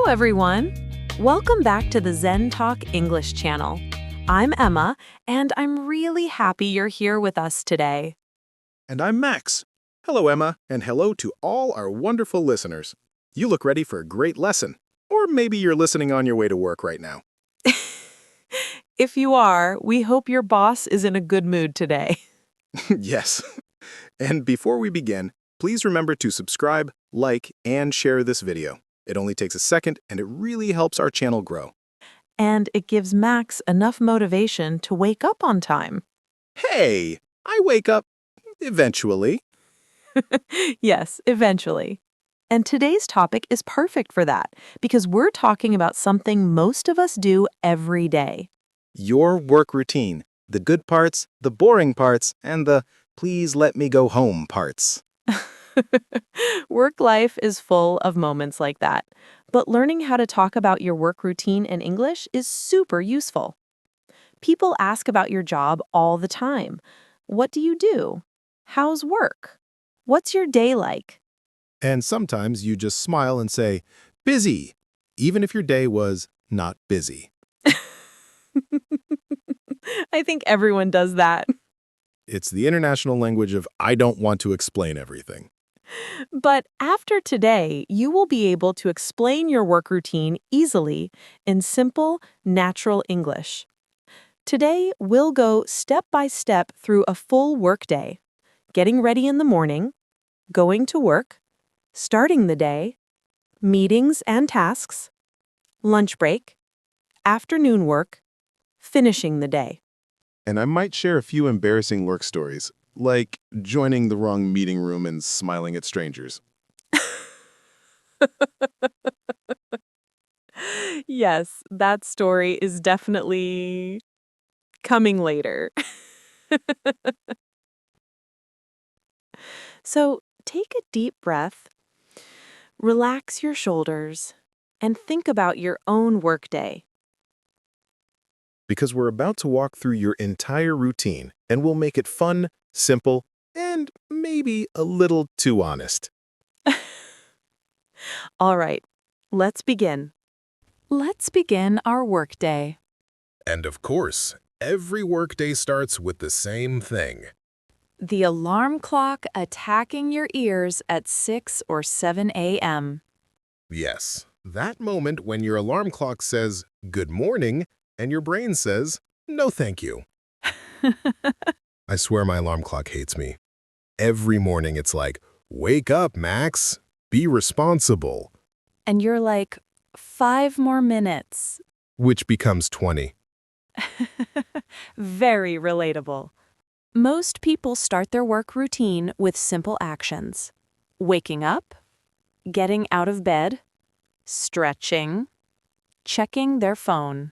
Hello, everyone. Welcome back to the Zen Talk English channel. I'm Emma, and I'm really happy you're here with us today. And I'm Max. Hello, Emma, and hello to all our wonderful listeners. You look ready for a great lesson. Or maybe you're listening on your way to work right now. If you are, we hope your boss is in a good mood today. Yes. And before we begin, please remember to subscribe, like, and share this video. It only takes a second, and it really helps our channel grow. And it gives Max enough motivation to wake up on time. Hey, I wake up eventually. Yes, eventually. And today's topic is perfect for that because we're talking about something most of us do every day. Your work routine, the good parts, the boring parts, and the please let me go home parts. Work life is full of moments like that, but learning how to talk about your work routine in English is super useful. People ask about your job all the time. What do you do? How's work? What's your day like? And sometimes you just smile and say, busy, even if your day was not busy. I think everyone does that. It's the international language of I don't want to explain everything. But after today, you will be able to explain your work routine easily in simple, natural English. Today, we'll go step by step through a full workday, getting ready in the morning, going to work, starting the day, meetings and tasks, lunch break, afternoon work, finishing the day. And I might share a few embarrassing work stories, like joining the wrong meeting room and smiling at strangers. Yes, that story is definitely coming later. So take a deep breath, relax your shoulders, and think about your own workday. Because we're about to walk through your entire routine, and we'll make it fun, simple, and maybe a little too honest. All right, let's begin. Let's begin our workday. And of course, every workday starts with the same thing. The alarm clock attacking your ears at 6 or 7 a.m. Yes, that moment when your alarm clock says, "Good morning," and your brain says, "No thank you." I swear my alarm clock hates me. Every morning it's like, "Wake up, Max. Be responsible," And you're like, 5 more minutes. which becomes 20. Very relatable. Most people start their work routine with simple actions. Waking up, getting out of bed, stretching, checking their phone.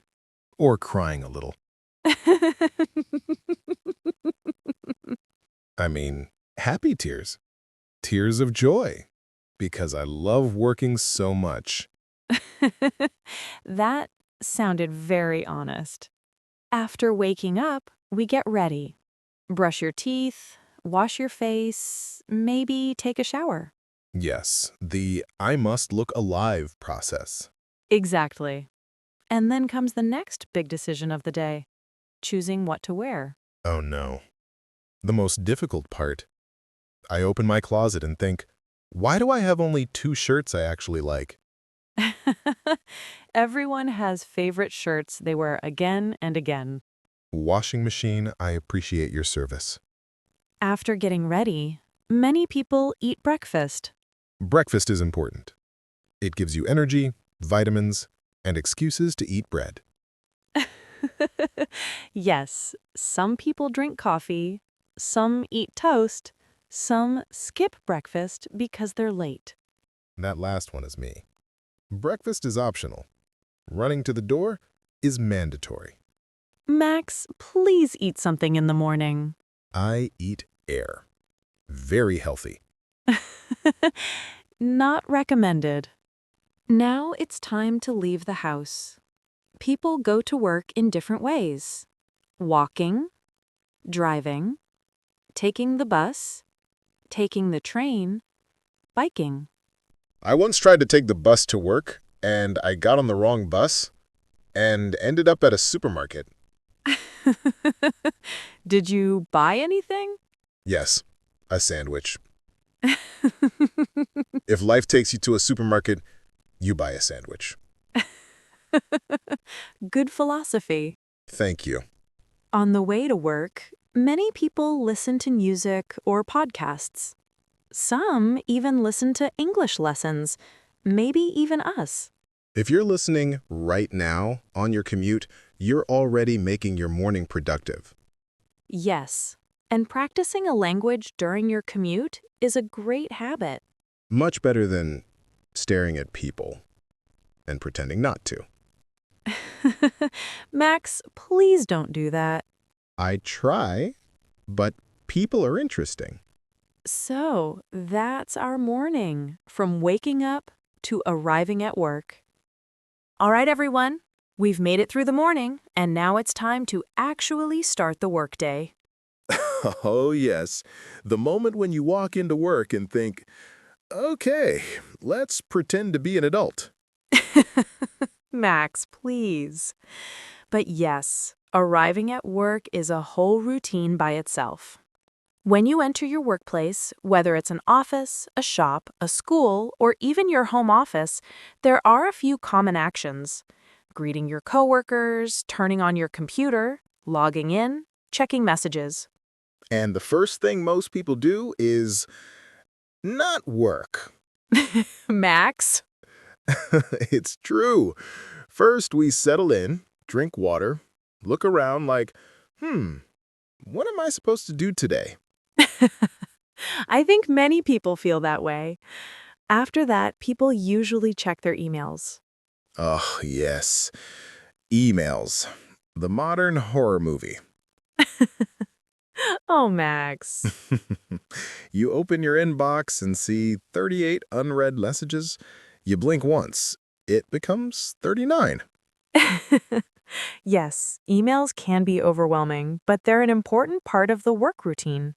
Or crying a little. I mean, happy tears. Tears of joy. Because I love working so much. That sounded very honest. After waking up, we get ready. Brush your teeth, wash your face, maybe take a shower. Yes, the I must look alive process. Exactly. And then comes the next big decision of the day, choosing what to wear. Oh no. The most difficult part. I open my closet and think, why do I have only 2 shirts I actually like? Everyone has favorite shirts they wear again and again. Washing machine, I appreciate your service. After getting ready, many people eat breakfast. Breakfast is important. It gives you energy, vitamins, and excuses to eat bread. Yes, some people drink coffee, some eat toast, some skip breakfast because they're late. That last one is me. Breakfast is optional. Running to the door is mandatory. Max, please eat something in the morning. I eat air. Very healthy. Not recommended. Now it's time to leave the house. People go to work in different ways. Walking, driving, taking the bus, taking the train, biking. I once tried to take the bus to work, and I got on the wrong bus and ended up at a supermarket. Did you buy anything? Yes, a sandwich. If life takes you to a supermarket, you buy a sandwich. Good philosophy. Thank you. On the way to work, many people listen to music or podcasts. Some even listen to English lessons, maybe even us. If you're listening right now on your commute, you're already making your morning productive. Yes, and practicing a language during your commute is a great habit. Much better than staring at people and pretending not to. Max, please don't do that. I try, but people are interesting. So, that's our morning, from waking up to arriving at work. All right, everyone, we've made it through the morning, and now it's time to actually start the workday. Oh, yes. The moment when you walk into work and think, okay, let's pretend to be an adult. Max, please. But yes, arriving at work is a whole routine by itself. When you enter your workplace, whether it's an office, a shop, a school, or even your home office, there are a few common actions. Greeting your coworkers, turning on your computer, logging in, checking messages. And the first thing most people do is not work. Max? It's true. First, we settle in, drink water, look around like, what am I supposed to do today? I think many people feel that way. After that, people usually check their emails. Oh, yes. Emails. The modern horror movie. Oh, Max. You open your inbox and see 38 unread messages. You blink once. It becomes 39. Yes, emails can be overwhelming, but they're an important part of the work routine.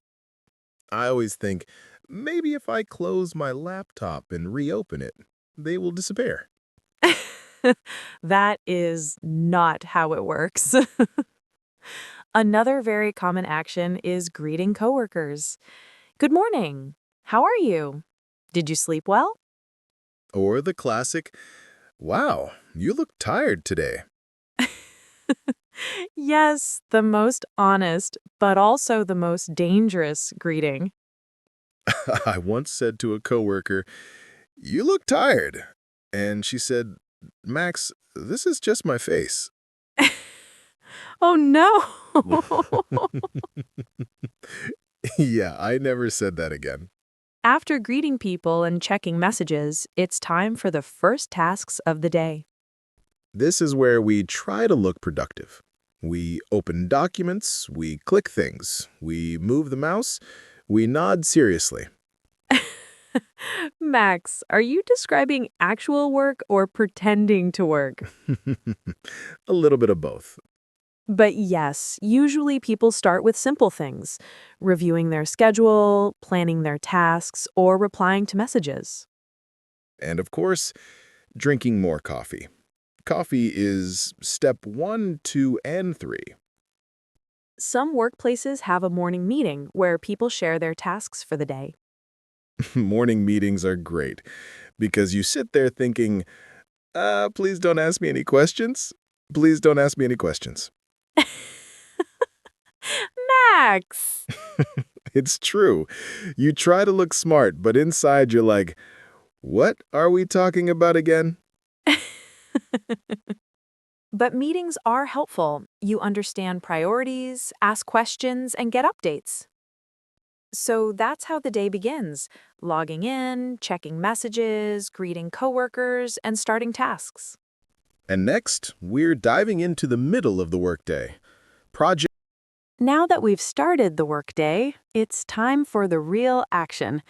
I always think, maybe if I close my laptop and reopen it, they will disappear. That is not how it works. Another very common action is greeting coworkers. Good morning. How are you? Did you sleep well? Or the classic, wow, you look tired today. Yes, the most honest, but also the most dangerous greeting. I once said to a coworker, you look tired. And she said, Max, this is just my face. Oh no! Yeah, I never said that again. After greeting people and checking messages, it's time for the first tasks of the day. This is where we try to look productive. We open documents, we click things, we move the mouse, we nod seriously. Max, are you describing actual work or pretending to work? A little bit of both. But yes, usually people start with simple things, reviewing their schedule, planning their tasks, or replying to messages. And of course, drinking more coffee. Coffee is step 1, 2, and 3. Some workplaces have a morning meeting where people share their tasks for the day. Morning meetings are great because you sit there thinking, please don't ask me any questions. Please don't ask me any questions. Max! It's true. You try to look smart, but inside you're like, what are we talking about again? But meetings are helpful. You understand priorities, ask questions, and get updates. So that's how the day begins, logging in, checking messages, greeting coworkers, and starting tasks. And next, we're diving into the middle of the workday. Project. Now that we've started the workday, it's time for the real action.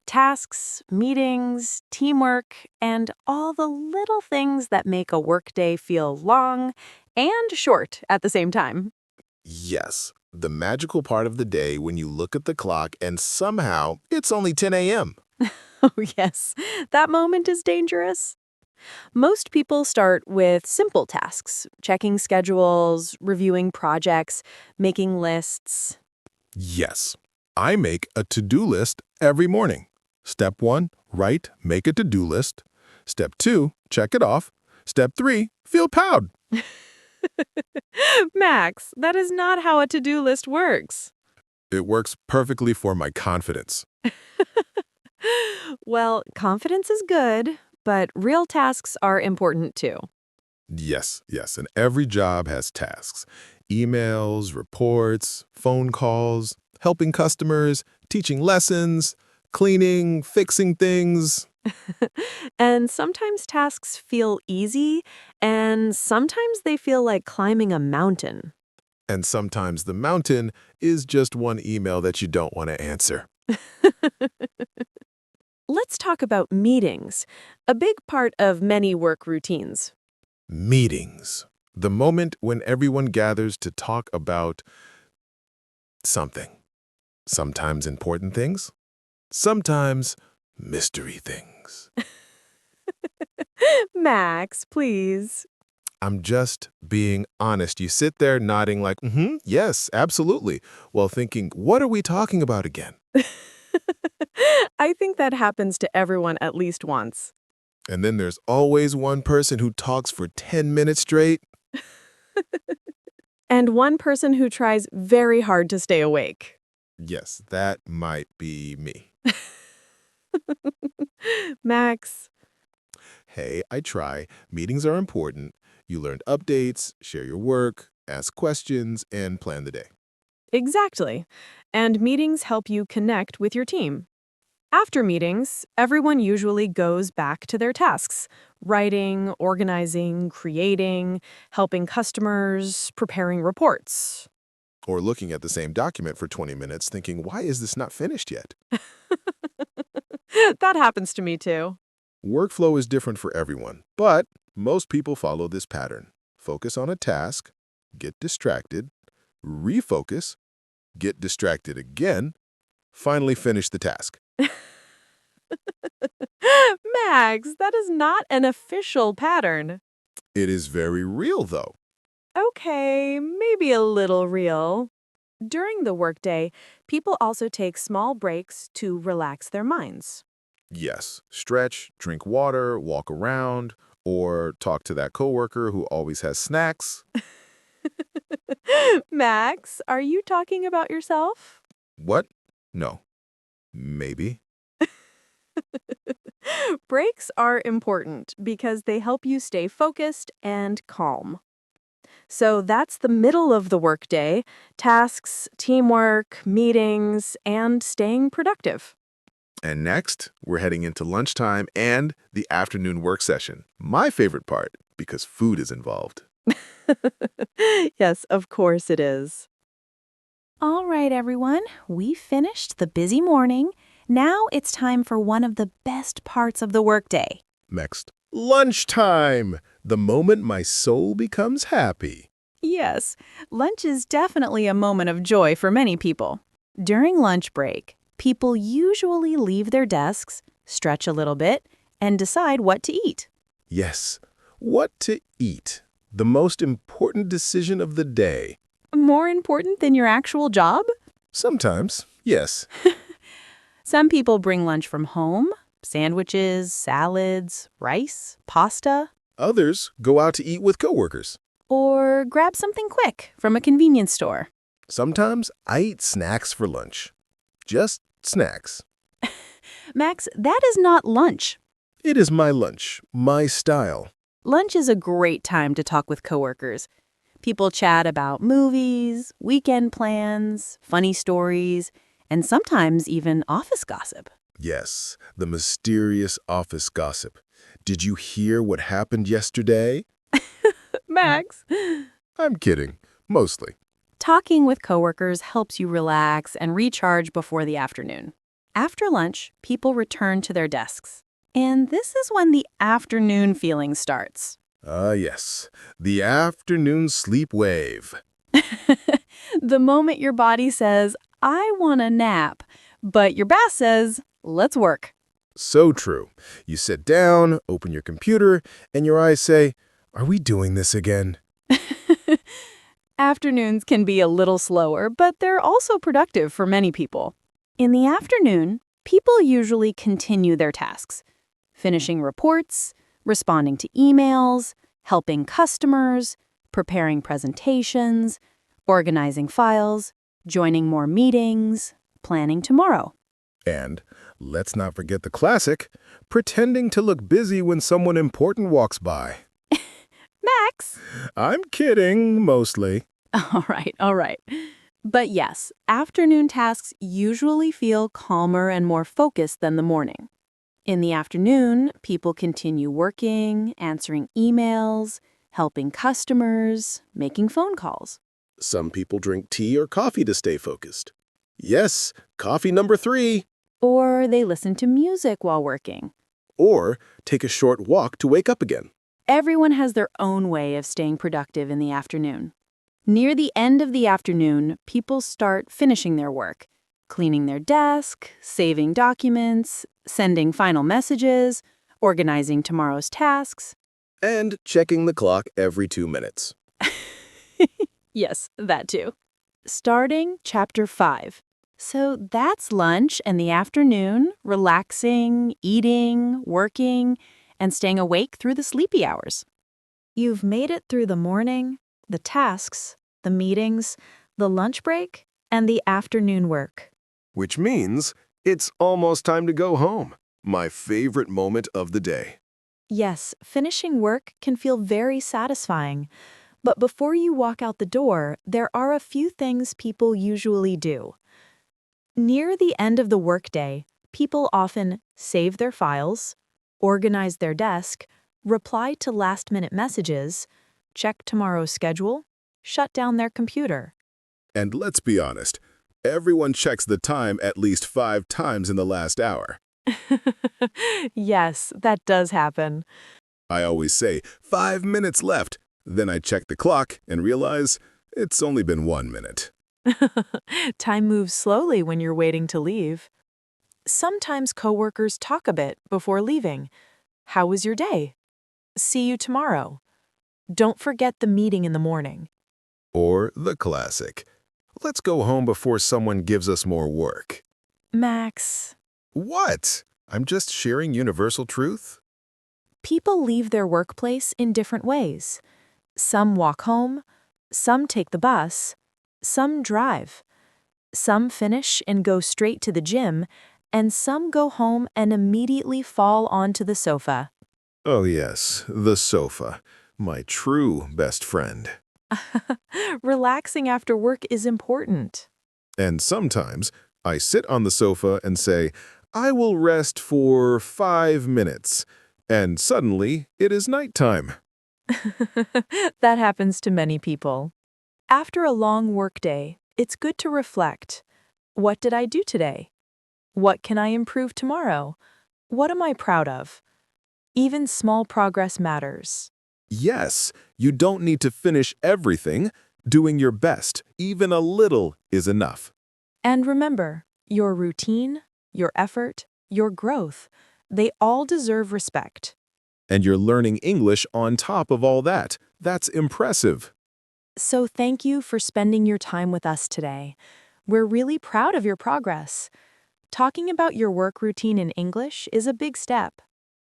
Tasks, meetings, teamwork, and all the little things that make a workday feel long and short at the same time. Yes, the magical part of the day when you look at the clock and somehow it's only 10 a.m. Oh, yes, that moment is dangerous. Most people start with simple tasks, checking schedules, reviewing projects, making lists. Yes. I make a to-do list every morning. Step 1, write, make a to-do list. Step 2, check it off. Step 3, feel proud. Max, that is not how a to-do list works. It works perfectly for my confidence. Well, confidence is good, but real tasks are important too. Yes, and every job has tasks. Emails, reports, phone calls, helping customers, teaching lessons, cleaning, fixing things. And sometimes tasks feel easy, and sometimes they feel like climbing a mountain. And sometimes the mountain is just one email that you don't want to answer. Let's talk about meetings, a big part of many work routines. Meetings. The moment when everyone gathers to talk about something. Sometimes important things, sometimes mystery things. Max, please. I'm just being honest. You sit there nodding like, yes, absolutely, while thinking, what are we talking about again? I think that happens to everyone at least once. And then there's always one person who talks for 10 minutes straight. And one person who tries very hard to stay awake. Yes, that might be me. Max. Hey, I try. Meetings are important. You learn updates, share your work, ask questions, and plan the day. Exactly. And meetings help you connect with your team. After meetings, everyone usually goes back to their tasks, writing, organizing, creating, helping customers, preparing reports. Or looking at the same document for 20 minutes thinking, why is this not finished yet? That happens to me too. Workflow is different for everyone, but most people follow this pattern. Focus on a task, get distracted, refocus, get distracted again, finally finish the task. Max, that is not an official pattern. It is very real, though. Okay, maybe a little real. During the workday, people also take small breaks to relax their minds. Yes, stretch, drink water, walk around, or talk to that coworker who always has snacks. Max, are you talking about yourself? What? No. Maybe. Breaks are important because they help you stay focused and calm. So that's the middle of the workday: tasks, teamwork, meetings, and staying productive. And next, we're heading into lunchtime and the afternoon work session. My favorite part, because food is involved. Yes, of course it is. All right, everyone, we finished the busy morning. Now it's time for one of the best parts of the workday. Next, lunchtime, the moment my soul becomes happy. Yes, lunch is definitely a moment of joy for many people. During lunch break, people usually leave their desks, stretch a little bit, and decide what to eat. Yes, what to eat. The most important decision of the day. More important than your actual job? Sometimes, yes. Some people bring lunch from home: sandwiches, salads, rice, pasta, Others go out to eat with coworkers. or grab something quick from a convenience store. Sometimes I eat snacks for lunch. Just snacks. Max, that is not lunch. It is my lunch, my style. Lunch is a great time to talk with coworkers. People chat about movies, weekend plans, funny stories, and sometimes even office gossip. Yes, the mysterious office gossip. Did you hear what happened yesterday? Max. I'm kidding, mostly. Talking with coworkers helps you relax and recharge before the afternoon. After lunch, people return to their desks. And this is when the afternoon feeling starts. Ah, yes, the afternoon sleep wave. The moment your body says, I want a nap, but your boss says, let's work. So true. You sit down, open your computer, and your eyes say, "Are we doing this again?" Afternoons can be a little slower, but they're also productive for many people. In the afternoon, people usually continue their tasks, finishing reports, responding to emails, helping customers, preparing presentations, organizing files, joining more meetings, planning tomorrow. And let's not forget the classic, pretending to look busy when someone important walks by. Max! I'm kidding, mostly. All right. But yes, afternoon tasks usually feel calmer and more focused than the morning. In the afternoon, people continue working, answering emails, helping customers, making phone calls. Some people drink tea or coffee to stay focused. Yes, coffee number 3. Or they listen to music while working. Or take a short walk to wake up again. Everyone has their own way of staying productive in the afternoon. Near the end of the afternoon, people start finishing their work, cleaning their desk, saving documents, sending final messages, organizing tomorrow's tasks. And checking the clock every 2 minutes. Yes, that too. Starting Chapter 5. So that's lunch and the afternoon, relaxing, eating, working, and staying awake through the sleepy hours. You've made it through the morning, the tasks, the meetings, the lunch break, and the afternoon work. Which means it's almost time to go home. My favorite moment of the day. Yes, finishing work can feel very satisfying. But before you walk out the door, there are a few things people usually do. Near the end of the workday, people often save their files, organize their desk, reply to last-minute messages, check tomorrow's schedule, shut down their computer. And let's be honest, everyone checks the time at least 5 times in the last hour. Yes, that does happen. I always say, 5 minutes left. Then I check the clock and realize it's only been 1 minute. Time moves slowly when you're waiting to leave. Sometimes coworkers talk a bit before leaving. How was your day? See you tomorrow. Don't forget the meeting in the morning. Or the classic, let's go home before someone gives us more work. Max. What? I'm just sharing universal truth? People leave their workplace in different ways. Some walk home, some take the bus, some drive. Some finish and go straight to the gym, and some go home and immediately fall onto the sofa. Oh yes, the sofa, my true best friend. Relaxing after work is important. And sometimes I sit on the sofa and say, I will rest for 5 minutes. And suddenly it is nighttime. That happens to many people. After a long workday, it's good to reflect. What did I do today? What can I improve tomorrow? What am I proud of? Even small progress matters. Yes, you don't need to finish everything. Doing your best, even a little, is enough. And remember, your routine, your effort, your growth, they all deserve respect. And you're learning English on top of all that. That's impressive. So thank you for spending your time with us today. We're really proud of your progress. Talking about your work routine in English is a big step.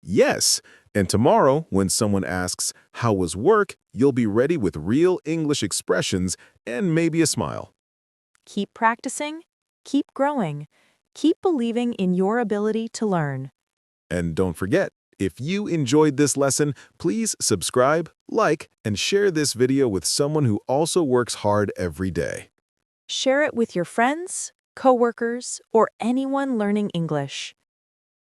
Yes, and tomorrow, when someone asks, how was work, you'll be ready with real English expressions and maybe a smile. Keep practicing, keep growing, keep believing in your ability to learn. And don't forget, if you enjoyed this lesson, please subscribe, like, and share this video with someone who also works hard every day. Share it with your friends, coworkers, or anyone learning English.